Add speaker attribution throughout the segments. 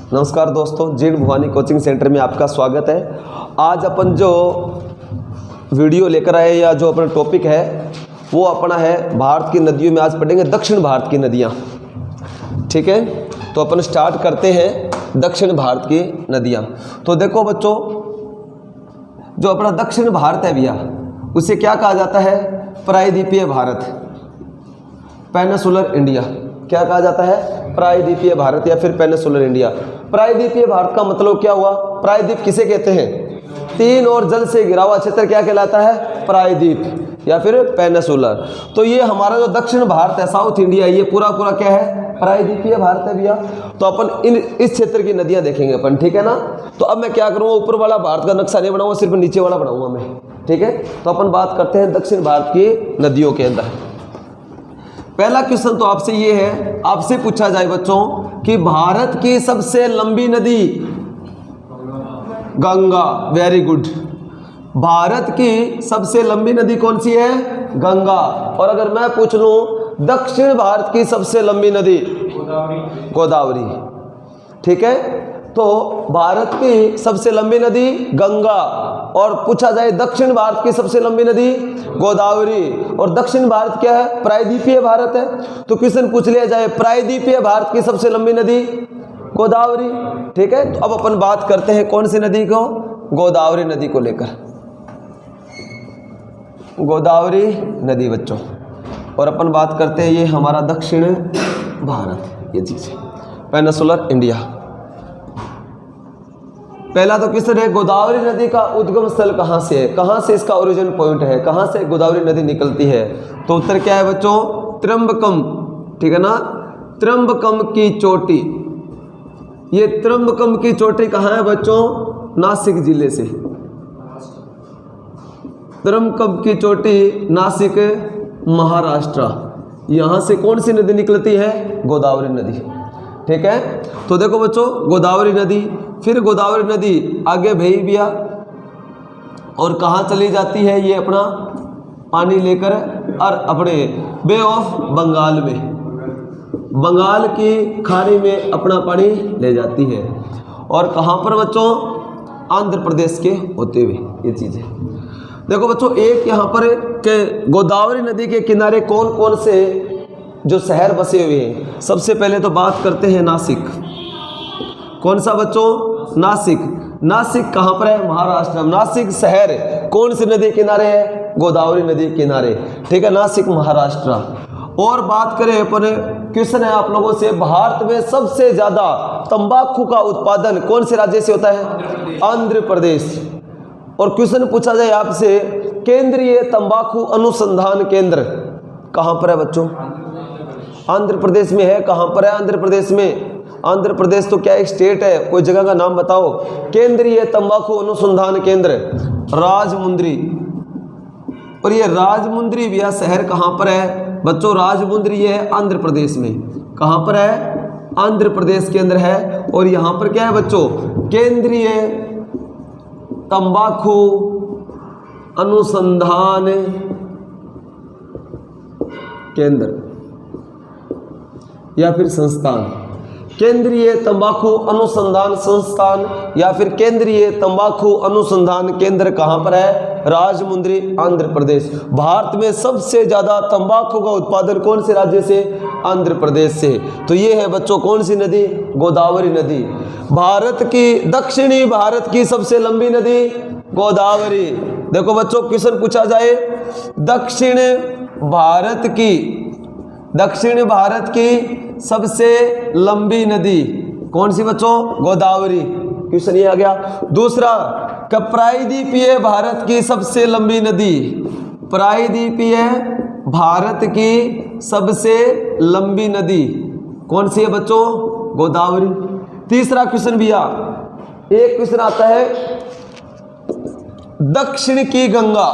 Speaker 1: नमस्कार दोस्तों, जीण भवानी कोचिंग सेंटर में आपका स्वागत है। आज अपन जो वीडियो लेकर आए या जो अपना टॉपिक है वो अपना है भारत की नदियों में। आज पढ़ेंगे दक्षिण भारत की नदियाँ। ठीक है, तो अपन स्टार्ट करते हैं दक्षिण भारत की नदियाँ। तो देखो बच्चों, जो अपना दक्षिण भारत है भैया, उसे क्या कहा जाता है? प्रायद्वीपीय भारत, पेनिनसुलर इंडिया। क्या कहा जाता है? प्रायद्वीपीय भारत या फिर पेनिनसुलर इंडिया। प्रायद्वीपीय भारत का मतलब क्या हुआ? प्रायद्वीप किसे कहते हैं? तीन और जल से घिरा हुआ क्षेत्र क्या कहलाता है? प्रायद्वीप या फिर पेनिनसुलर। तो ये हमारा जो दक्षिण भारत है, साउथ इंडिया, ये पूरा क्या है? प्रायद्वीपीय भारत है भैया। तो अपन इस क्षेत्र की नदियां देखेंगे अपन, ठीक है ना। तो अब मैं क्या करूँगा, ऊपर वाला भारत का नक्शा नहीं बनाऊंगा, सिर्फ नीचे वाला बनाऊंगा मैं, ठीक है। तो अपन बात करते हैं दक्षिण भारत की नदियों के अंदर। पहला क्वेश्चन तो आपसे ये है, आपसे पूछा जाए बच्चों कि भारत की सबसे लंबी नदी गंगा। Very good. भारत की सबसे लंबी नदी कौन सी है? गंगा। और अगर मैं पूछ लूं दक्षिण भारत की सबसे लंबी नदी? गोदावरी। ठीक है, तो भारत की सबसे लंबी नदी गंगा, और पूछा जाए दक्षिण भारत की सबसे लंबी नदी गोदावरी। और दक्षिण भारत क्या है? प्रायद्वीपीय भारत है। तो क्वेश्चन पूछ लिया जाए प्रायद्वीपीय भारत की सबसे लंबी नदी गोदावरी। ठीक है, तो अब अपन बात करते हैं कौन सी नदी को? गोदावरी नदी को लेकर। गोदावरी नदी बच्चों, और अपन बात करते हैं ये हमारा दक्षिण भारत, ये चीज है पेनिनसुलर इंडिया। पहला तो क्वेश्चन है, गोदावरी नदी का उद्गम स्थल कहाँ से है? कहाँ से इसका ओरिजिन पॉइंट है? कहाँ से गोदावरी नदी निकलती है? तो उत्तर क्या है बच्चों? त्र्यंबकम। ठीक है ना, त्र्यंबकम की चोटी। ये त्र्यंबकम की चोटी कहाँ है बच्चों? नासिक जिले से। त्र्यंबकम की चोटी नासिक, महाराष्ट्र। यहाँ से कौन सी नदी निकलती है? गोदावरी नदी। ठीक है, तो देखो बच्चों, गोदावरी नदी, फिर गोदावरी नदी आगे भेई बिया, और कहाँ चली जाती है ये अपना पानी लेकर? और अपने बे ऑफ बंगाल में, बंगाल की खाड़ी में अपना पानी ले जाती है। और कहाँ पर बच्चों? आंध्र प्रदेश के होते हुए ये चीज़ है। देखो बच्चों, एक यहाँ पर के गोदावरी नदी के किनारे कौन कौन से जो शहर बसे हुए हैं? सबसे पहले तो बात करते हैं नासिक। कौन सा बच्चों? नासिक। नासिक कहाँ पर है? महाराष्ट्र। नासिक शहर कौन सी नदी किनारे है? गोदावरी नदी किनारे। ठीक है, नासिक महाराष्ट्र। और बात करें अपन, क्वेश्चन है आप लोगों से, भारत में सबसे ज्यादा तंबाकू का उत्पादन कौन से राज्य से होता है? आंध्र प्रदेश। और क्वेश्चन पूछा जाए आपसे, केंद्रीय तंबाकू अनुसंधान केंद्र कहाँ पर है बच्चों? आंध्र प्रदेश में है। कहाँ पर है आंध्र प्रदेश में? आंध्र प्रदेश तो क्या एक स्टेट है? कोई जगह का नाम बताओ। केंद्रीय तंबाकू अनुसंधान केंद्र राजमुंद्री। और ये राजमुंद्री भैया शहर कहाँ पर है बच्चों? राजमुंद्री ये है आंध्र प्रदेश में। कहाँ पर है? आंध्र प्रदेश के अंदर है। और यहाँ पर क्या है बच्चों? केंद्रीय तंबाकू अनुसंधान केंद्र या फिर संस्थान, केंद्रीय तंबाकू अनुसंधान संस्थान या फिर केंद्रीय तंबाकू अनुसंधान केंद्र कहाँ पर है? राजमुंद्री, आंध्र प्रदेश। भारत में सबसे ज्यादा तंबाकू का उत्पादन कौन से राज्य से? आंध्र प्रदेश से। तो ये है बच्चों कौन सी नदी? गोदावरी नदी। भारत की, दक्षिणी भारत की सबसे लंबी नदी गोदावरी। देखो बच्चों, क्वेश्चन पूछा जाए दक्षिण भारत की सबसे लंबी नदी कौन सी बच्चों? गोदावरी। क्वेश्चन ये आ गया। दूसरा, प्रायद्वीपीय भारत की सबसे लंबी नदी? प्रायद्वीपीय भारत की सबसे लंबी नदी कौन सी है बच्चों? गोदावरी। तीसरा क्वेश्चन भैया, एक क्वेश्चन आता है दक्षिण की गंगा।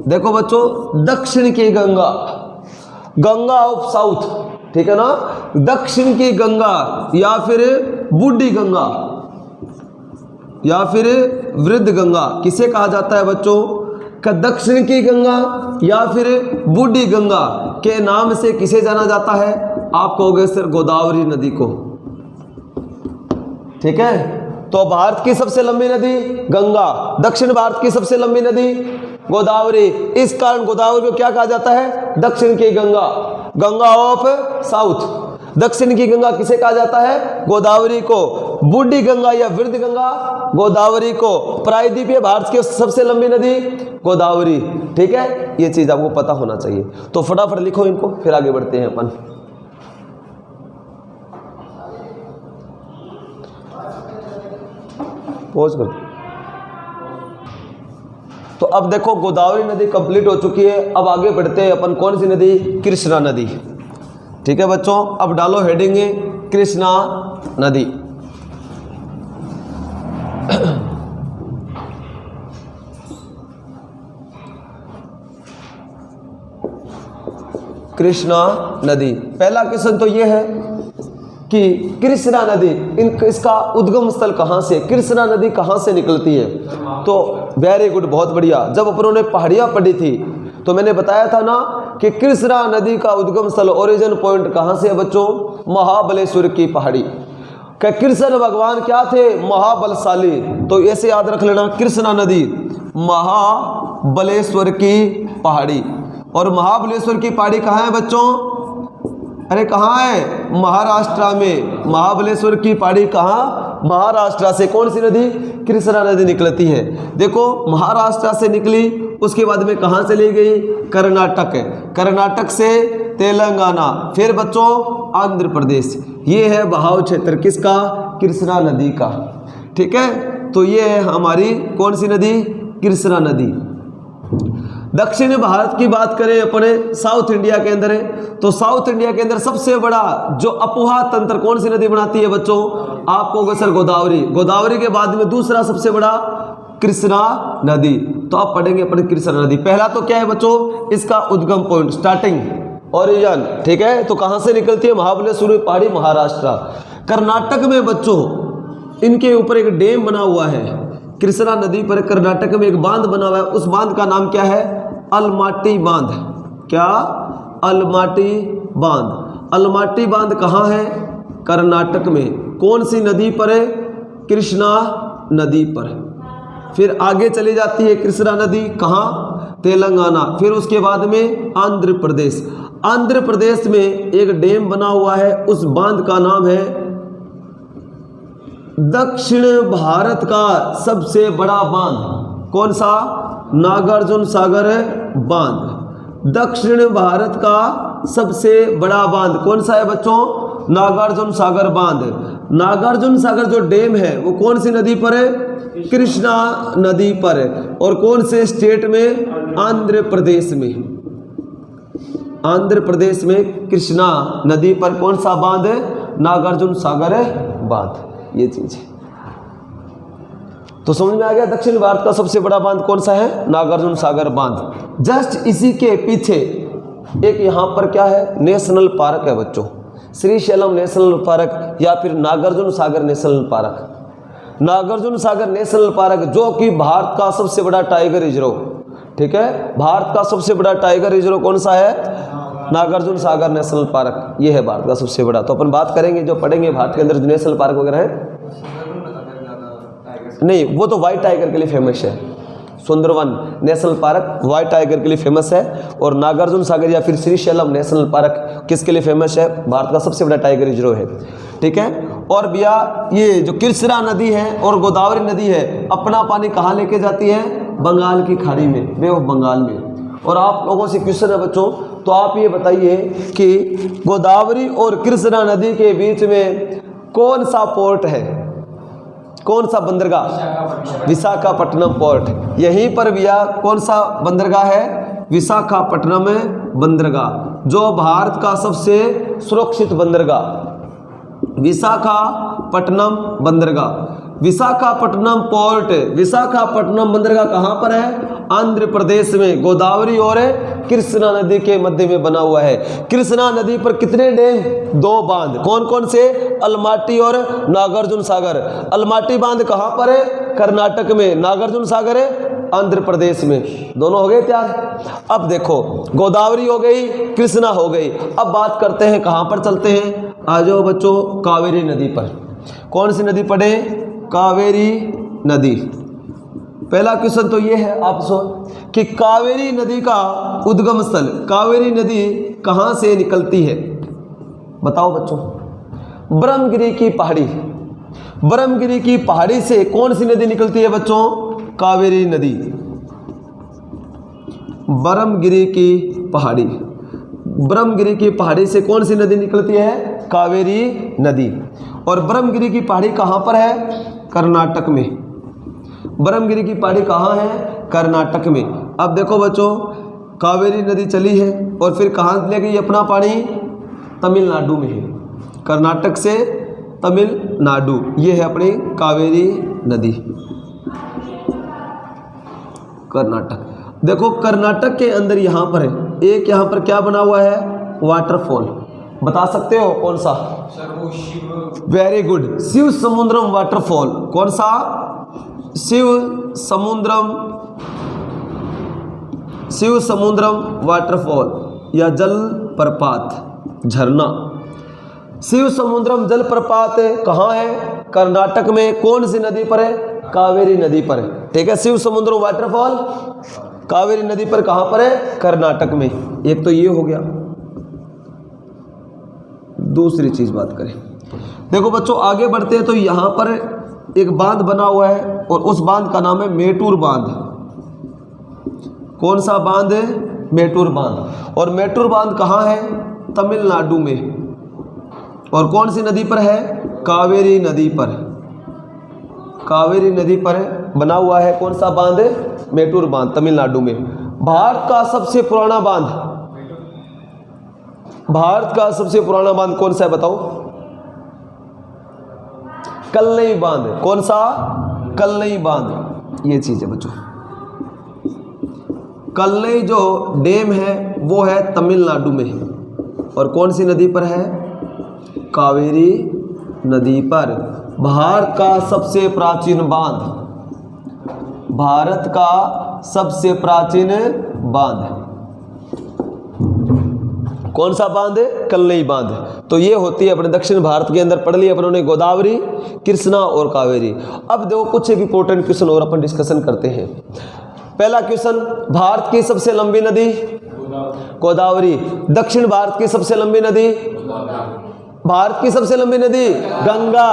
Speaker 1: देखो बच्चों, दक्षिण की गंगा, गंगा ऑफ साउथ, ठीक है ना, दक्षिण की गंगा या फिर बूढ़ी गंगा या फिर वृद्ध गंगा किसे कहा जाता है बच्चों? दक्षिण की गंगा या फिर बूढ़ी गंगा के नाम से किसे जाना जाता है? आप कहोगे सर गोदावरी नदी को। ठीक है, तो भारत की सबसे लंबी नदी गंगा, दक्षिण भारत की सबसे लंबी नदी गोदावरी। इस कारण गोदावरी को क्या कहा जाता है? दक्षिण की गंगा, गंगा ऑफ साउथ। दक्षिण की गंगा किसे कहा जाता है? गोदावरी को। बूढ़ी गंगा या वृद्ध गंगा गोदावरी को। प्रायद्वीपीय भारत की सबसे लंबी नदी गोदावरी। ठीक है, ये चीज आपको पता होना चाहिए। तो फटाफट लिखो इनको, फिर आगे बढ़ते हैं अपन। पॉज कर। तो अब देखो गोदावरी नदी कंप्लीट हो चुकी है। अब आगे बढ़ते हैं अपन, कौन सी नदी? कृष्णा नदी। ठीक है बच्चों, अब डालो हेडिंग कृष्णा नदी। कृष्णा नदी। पहला क्वेश्चन तो ये है कि कृष्णा नदी, इसका उद्गम स्थल कहाँ से, कृष्णा नदी कहाँ से निकलती है? तो वेरी गुड, बहुत बढ़िया। जब अपनों ने पहाड़ियाँ पढ़ी थी तो मैंने बताया था ना कि कृष्णा नदी का उद्गम स्थल, ओरिजिन पॉइंट कहाँ से है बच्चों? महाबलेश्वर की पहाड़ी। क्या कृष्ण भगवान क्या थे? महाबलशाली। तो ऐसे याद रख लेना, कृष्णा नदी महाबलेश्वर की पहाड़ी। और महाबलेश्वर की पहाड़ी कहाँ है बच्चों? अरे कहाँ है? महाराष्ट्र में। महाबलेश्वर की पहाड़ी कहाँ? महाराष्ट्र से। कौन सी नदी? कृष्णा नदी निकलती है। देखो महाराष्ट्र से निकली, उसके बाद में कहाँ चली गई? कर्नाटक। कर्नाटक से तेलंगाना, फिर बच्चों आंध्र प्रदेश। ये है बहाव क्षेत्र किसका? कृष्णा नदी का। ठीक है, तो ये है हमारी कौन सी नदी? कृष्णा नदी। दक्षिण भारत की बात करें अपने साउथ इंडिया के अंदर है, तो साउथ इंडिया के अंदर सबसे बड़ा जो अपोहा तंत्र कौन सी नदी बनाती है बच्चों? आपको होगा सर गोदावरी। गोदावरी के बाद में दूसरा सबसे बड़ा कृष्णा नदी। तो आप पढ़ेंगे अपने कृष्णा नदी। पहला तो क्या है बच्चों? इसका उद्गम पॉइंट, स्टार्टिंग, ओरिजिन। ठीक है, तो कहां से निकलती है? महाबलेश्वर पहाड़ी, महाराष्ट्र। कर्नाटक में बच्चों इनके ऊपर एक डैम बना हुआ है। कृष्णा नदी पर कर्नाटक में एक बांध बना हुआ है। उस बांध का नाम क्या है? अलमाटी बांध। क्या? अलमाटी बांध। अलमाटी बांध कहाँ है? कर्नाटक में। कौन सी नदी पर है? कृष्णा नदी पर। फिर आगे चली जाती है कृष्णा नदी कहाँ? तेलंगाना। फिर उसके बाद में आंध्र प्रदेश। आंध्र प्रदेश में एक डैम बना हुआ है, उस बांध का नाम है दक्षिण भारत का सबसे बड़ा बांध। कौन सा? नागार्जुन सागर बांध। दक्षिण भारत का सबसे बड़ा बांध कौन सा है बच्चों? नागार्जुन सागर बांध। नागार्जुन सागर जो डैम है वो कौन सी नदी पर है? कृष्णा नदी पर। और कौन से स्टेट में? आंध्र प्रदेश में। आंध्र प्रदेश में कृष्णा नदी पर कौन सा बांध है? नागार्जुन सागर बांध। ये चीज है, तो समझ में आ गया। दक्षिण भारत का सबसे बड़ा बांध कौन सा है? नागार्जुन सागर बांध। जस्ट इसी के पीछे एक यहाँ पर क्या है? नेशनल पार्क है बच्चों, श्रीशैलम नेशनल पार्क या फिर Nagarjuna Sagar national park. Nagarjuna Sagar national park जो कि भारत का सबसे बड़ा टाइगर रिजर्व। ठीक है, भारत का सबसे बड़ा टाइगर रिजर्व कौन सा है? Nagarjuna Sagar national park. ये है भारत का सबसे बड़ा। तो अपन बात करेंगे, जो पढ़ेंगे भारत के अंदर जो नेशनल पार्क वगैरह है, नहीं वो तो व्हाइट टाइगर के लिए फेमस है। Sundarban national park white tiger के लिए फेमस है। और नागार्जुन सागर या फिर श्रीशैलम नेशनल पार्क किसके लिए फेमस है? भारत का सबसे बड़ा टाइगर रिजर्व है। ठीक है, और भैया ये जो कृष्णा नदी है और गोदावरी नदी है, अपना पानी कहाँ लेके जाती है? बंगाल की खाड़ी में, बे ऑफ बंगाल में। और आप लोगों से क्वेश्चन है बच्चों, तो आप ये बताइए कि गोदावरी और कृष्णा नदी के बीच में कौन सा पोर्ट है? कौन सा बंदरगाह? विशाखापट्टनम पोर्ट। यहीं पर भैया कौन सा बंदरगाह है? विशाखापट्टनम बंदरगाह, जो भारत का सबसे सुरक्षित बंदरगाह। विशाखापट्टनम बंदरगाह, विशाखापट्टनम पोर्ट। विशाखापट्टनम बंदरगाह कहाँ पर है? आंध्र प्रदेश में। गोदावरी और कृष्णा नदी के मध्य में बना हुआ है। कृष्णा नदी पर कितने डैम? 2 बांध। कौन कौन से? अलमाटी और नागार्जुन सागर। अलमाटी बांध कहाँ पर है? कर्नाटक में। नागार्जुन सागर आंध्र प्रदेश में। दोनों हो गए तैयार। अब देखो गोदावरी हो गई, कृष्णा हो गई। अब बात करते हैं कहाँ पर चलते हैं, आ जाओ बच्चों कावेरी नदी पर। कौन सी नदी पढ़े, कावेरी नदी। पहला क्वेश्चन तो ये है आपसे कि कावेरी नदी का उद्गम स्थल, कावेरी नदी कहाँ से निकलती है, बताओ बच्चों। ब्रह्मगिरी की पहाड़ी, ब्रह्मगिरी की पहाड़ी से कौन सी नदी निकलती है बच्चों, कावेरी नदी। ब्रह्मगिरी की पहाड़ी, ब्रह्मगिरी की पहाड़ी से कौन सी नदी निकलती है, कावेरी नदी। और ब्रह्मगिरी की पहाड़ी कहाँ पर है, कर्नाटक में। ब्रह्मगिरी की पहाड़ी कहाँ है, कर्नाटक में। अब देखो बच्चों कावेरी नदी चली है और फिर कहाँ ले गई अपना पानी, तमिलनाडु में है। कर्नाटक से तमिलनाडु, ये है अपनी कावेरी नदी, कर्नाटक। देखो कर्नाटक के अंदर यहाँ पर है एक, यहाँ पर क्या बना हुआ है, वाटरफॉल। बता सकते हो कौन सा, वेरी गुड, शिव समुद्रम वाटरफॉल। कौन सा, शिव समुद्रम, शिव समुद्रम वाटरफॉल या जल प्रपात, झरना। शिव समुद्रम जल प्रपात कहाँ है, कर्नाटक में। कौन सी नदी पर है, कावेरी नदी पर है। ठीक है, शिव समुद्रम वाटरफॉल कावेरी नदी पर कहाँ पर है, कर्नाटक में। एक तो ये हो गया। दूसरी चीज बात करें, देखो बच्चों आगे बढ़ते हैं तो यहाँ पर एक बांध बना हुआ है और उस बांध का नाम है मेटूर बांध। कौन सा बांध है, मेटूर बांध। और मेटूर बांध कहाँ है, तमिलनाडु में। और कौन सी नदी पर है, कावेरी नदी पर। कावेरी नदी पर बना हुआ है कौन सा बांध, मेटूर बांध, तमिलनाडु में। भारत का सबसे पुराना बांध, भारत का सबसे पुराना बांध कौन सा है बताओ, कल्लई बांध। कौन सा, कल्लई बांध। ये चीज है बच्चों, कल्लई जो डैम है वो है तमिलनाडु में। और कौन सी नदी पर है, कावेरी नदी पर। भारत का सबसे प्राचीन बांध, भारत का सबसे प्राचीन बांध कौन सा बांध है, कल्लई बांध। तो ये होती है अपने दक्षिण भारत के अंदर, पढ़ ली अपनों ने गोदावरी, कृष्णा और कावेरी। अब देखो कुछ एक इंपॉर्टेंट क्वेश्चन और अपन डिस्कशन करते हैं। पहला क्वेश्चन, भारत की सबसे लंबी नदी गोदावरी। दक्षिण भारत की सबसे लंबी नदी, भारत की सबसे लंबी नदी गंगा।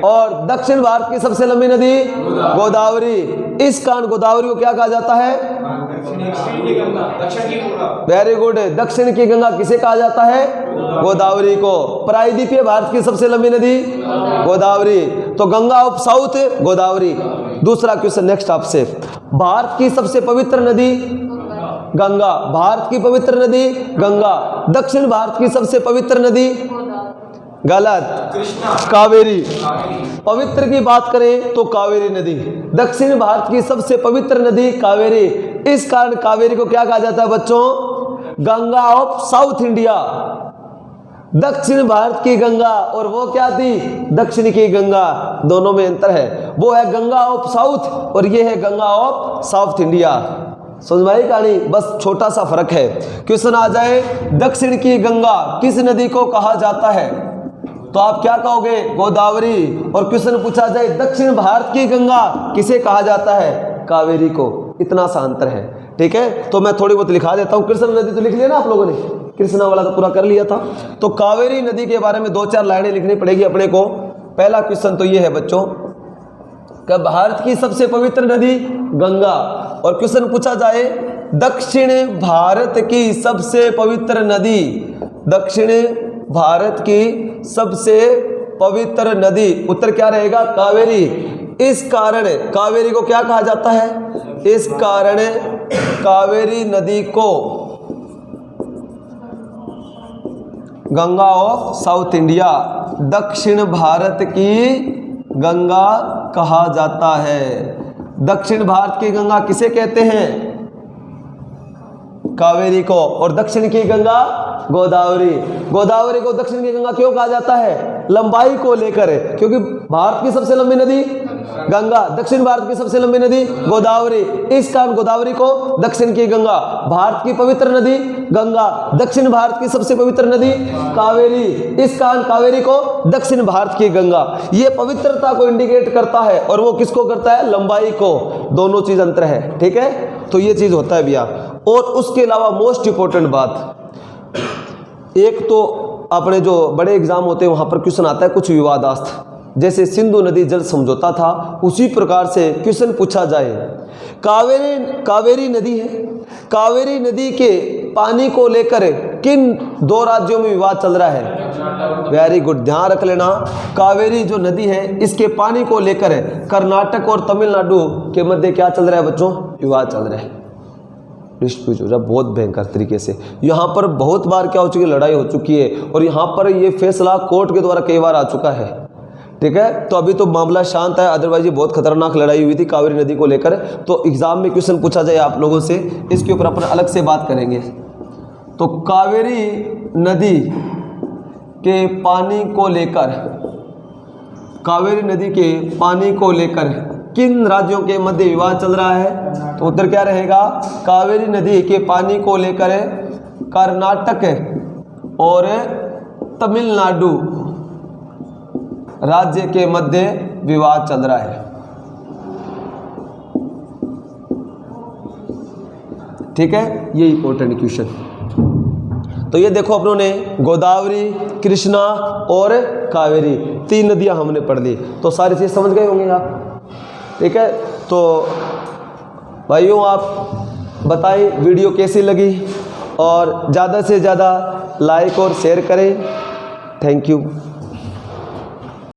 Speaker 1: और दक्षिण भारत की सबसे लंबी नदी गोदावरी। इस कारण गोदावरी को क्या कहा जाता है, वेरी गुड, दक्षिण की गंगा किसे कहा जाता है, गोदावरी को। प्रायद्वीपीय भारत की सबसे लंबी नदी गोदावरी, तो गंगा ऑफ साउथ गोदावरी। दूसरा क्वेश्चन नेक्स्ट आपसे, भारत की सबसे पवित्र नदी गंगा। भारत की पवित्र नदी गंगा। दक्षिण भारत की सबसे पवित्र नदी, गलत, कावेरी। पवित्र की बात करें तो कावेरी नदी। दक्षिण भारत की सबसे पवित्र नदी कावेरी। इस कारण कावेरी को क्या कहा जाता है बच्चों, गंगा ऑफ साउथ इंडिया। दक्षिण भारत की गंगा और वो क्या थी, दक्षिण की गंगा, दोनों में अंतर है। वो है गंगा ऑफ साउथ और ये है गंगा ऑफ साउथ इंडिया। समझ में आई कहानी, बस छोटा सा फर्क है। क्वेश्चन आ जाए, दक्षिण की गंगा किस नदी को कहा जाता है, तो आप क्या कहोगे, गोदावरी। और क्वेश्चन पूछा जाए दक्षिण भारत की गंगा किसे कहा जाता है, कावेरी को। इतना सा अंतर है। ठीक है, तो मैं थोड़ी बहुत लिखा देता हूँ। कृष्णा नदी तो लिख लिया ना आप लोगों ने, कृष्णा वाला तो पूरा कर लिया था। तो कावेरी नदी के बारे में 2-4 लाइनें लिखनी पड़ेगी अपने को। पहला क्वेश्चन तो ये है बच्चों कि भारत की सबसे पवित्र नदी गंगा। और क्वेश्चन पूछा जाए दक्षिण भारत की सबसे पवित्र नदी, दक्षिण भारत की सबसे पवित्र नदी, उत्तर क्या रहेगा, कावेरी। इस कारण कावेरी को क्या कहा जाता है, इस कारण कावेरी नदी को गंगा ऑफ साउथ इंडिया, दक्षिण भारत की गंगा कहा जाता है। दक्षिण भारत की गंगा किसे कहते हैं, कावेरी को। और दक्षिण की गंगा गोदावरी। गोदावरी को दक्षिण की गंगा क्यों कहा जाता है, लंबाई को लेकर, क्योंकि भारत की सबसे लंबी नदी गंगा। दक्षिण भारत की सबसे लंबी नदी गोदावरी, इस कारण गोदावरी को दक्षिण की गंगा। भारत की पवित्र नदी गंगा, दक्षिण भारत की सबसे पवित्र नदी कावेरी, इस कारण कावेरी को दक्षिण भारत की गंगा। ये पवित्रता को इंडिकेट करता है और वो किसको करता है, लंबाई को। दोनों चीज अंतर है, ठीक है। तो ये चीज होता है भैया। और उसके अलावा मोस्ट इंपॉर्टेंट बात, एक तो अपने जो बड़े एग्जाम होते हैं वहां पर क्वेश्चन आता है कुछ विवादास्थ, जैसे सिंधु नदी जल समझौता था, उसी प्रकार से क्वेश्चन पूछा जाए कावेरी नदी है, कावेरी नदी के पानी को लेकर किन दो राज्यों में विवाद चल रहा है। वेरी गुड, ध्यान रख लेना, कावेरी जो नदी है इसके पानी को लेकर कर्नाटक और तमिलनाडु के मध्य क्या चल रहा है बच्चों, विवाद चल रहा है, डिस्प्यूट हो रहा है बहुत भयंकर तरीके से। यहाँ पर बहुत बार क्या हो चुकी है, लड़ाई हो चुकी है और यहाँ पर ये फैसला कोर्ट के द्वारा कई बार आ चुका है, ठीक है। तो अभी तो मामला शांत है, अदरवाइज ये बहुत खतरनाक लड़ाई हुई थी कावेरी नदी को लेकर। तो एग्जाम में क्वेश्चन पूछा जाए आप लोगों से, इसके ऊपर अपन अलग से बात करेंगे। तो कावेरी नदी के पानी को लेकर, कावेरी नदी के पानी को लेकर किन राज्यों के मध्य विवाद चल रहा है, तो उत्तर क्या रहेगा, कावेरी नदी के पानी को लेकर कर्नाटक और तमिलनाडु राज्य के मध्य विवाद चल रहा है, ठीक है। ये इंपॉर्टेंट क्वेश्चन। तो ये देखो अपनों ने गोदावरी, कृष्णा और कावेरी, तीन नदियां हमने पढ़ ली, तो सारी चीज समझ गए होंगे आप, ठीक है। तो भाइयों आप बताएं वीडियो कैसी लगी और ज़्यादा से ज़्यादा लाइक और शेयर करें। Thank you.